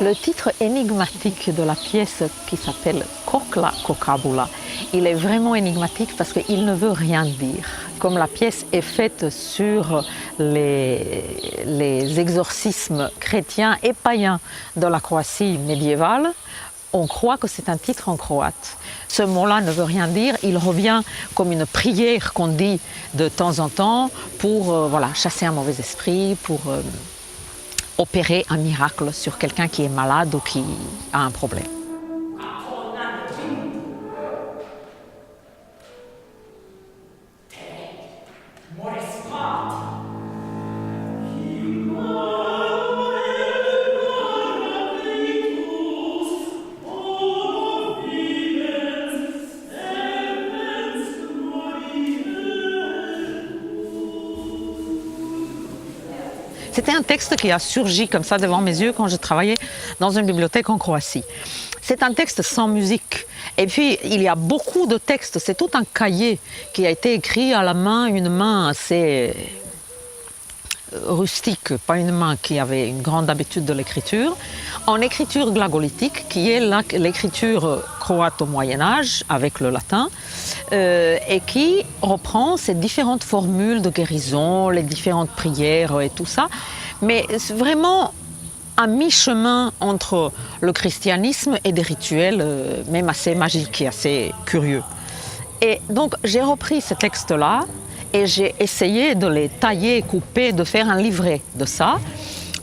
Le titre énigmatique de la pièce qui s'appelle Kokla Kokabula, il est vraiment énigmatique parce qu'il ne veut rien dire. Comme la pièce est faite sur les exorcismes chrétiens et païens de la Croatie médiévale, on croit que c'est un titre en croate. Ce mot-là ne veut rien dire, il revient comme une prière qu'on dit de temps en temps pour chasser un mauvais esprit, pour opérer un miracle sur quelqu'un qui est malade ou qui a un problème. C'était un texte qui a surgi comme ça devant mes yeux quand je travaillais dans une bibliothèque en Croatie. C'est un texte sans musique. Et puis, il y a beaucoup de textes. C'est tout un cahier qui a été écrit à la main, une main assez rustique, pas une main qui avait une grande habitude de l'écriture, en écriture glagolitique, qui est l'écriture croate au Moyen-Âge, avec le latin, et qui reprend ces différentes formules de guérison, les différentes prières et tout ça, mais vraiment à mi-chemin entre le christianisme et des rituels même assez magiques et assez curieux. Et donc j'ai repris ces textes-là, et j'ai essayé de les tailler, couper, de faire un livret de ça.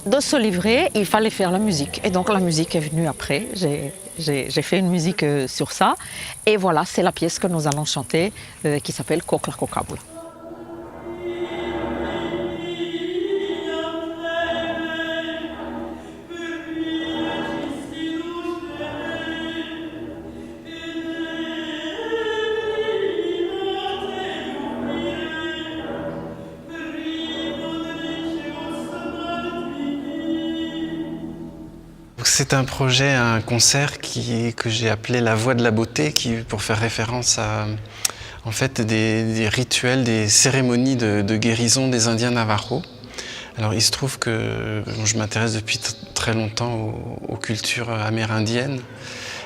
De ce livret, il fallait faire la musique. Et donc la musique est venue après. J'ai fait une musique sur ça. Et voilà, c'est la pièce que nous allons chanter qui s'appelle Kokla Kokabula. C'est un projet, un concert que j'ai appelé La Voix de la Beauté, pour faire référence à en fait, des rituels, des cérémonies de guérison des Indiens Navajo. Alors il se trouve que je m'intéresse depuis très longtemps aux cultures amérindiennes.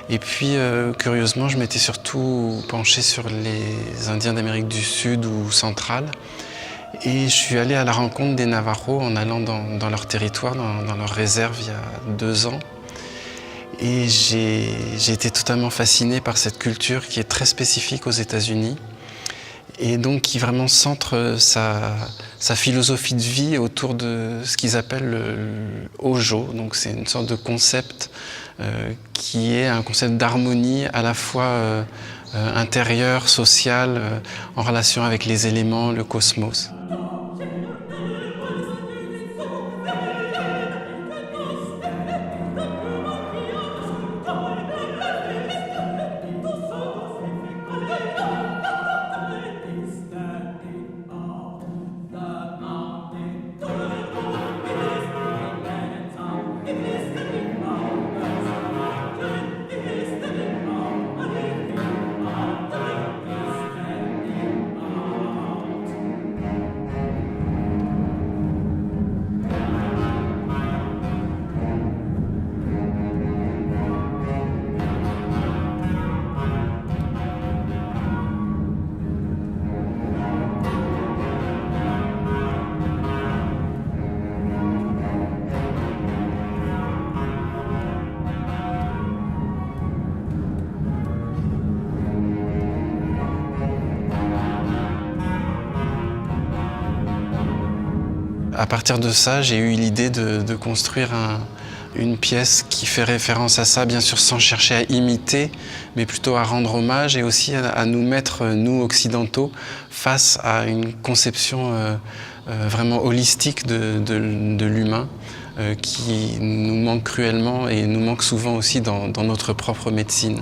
Et puis curieusement, je m'étais surtout penché sur les Indiens d'Amérique du Sud ou centrale. Et je suis allé à la rencontre des Navajos en allant dans leur territoire, dans leur réserve il y a 2 ans. Et j'ai été totalement fasciné par cette culture qui est très spécifique aux États-Unis et donc qui vraiment centre sa philosophie de vie autour de ce qu'ils appellent le Hojo. Donc c'est une sorte de concept qui est un concept d'harmonie à la fois intérieure, sociale, en relation avec les éléments, le cosmos. À partir de ça, j'ai eu l'idée de construire une pièce qui fait référence à ça, bien sûr sans chercher à imiter, mais plutôt à rendre hommage et aussi à nous mettre, nous occidentaux, face à une conception vraiment holistique de l'humain qui nous manque cruellement et nous manque souvent aussi dans notre propre médecine.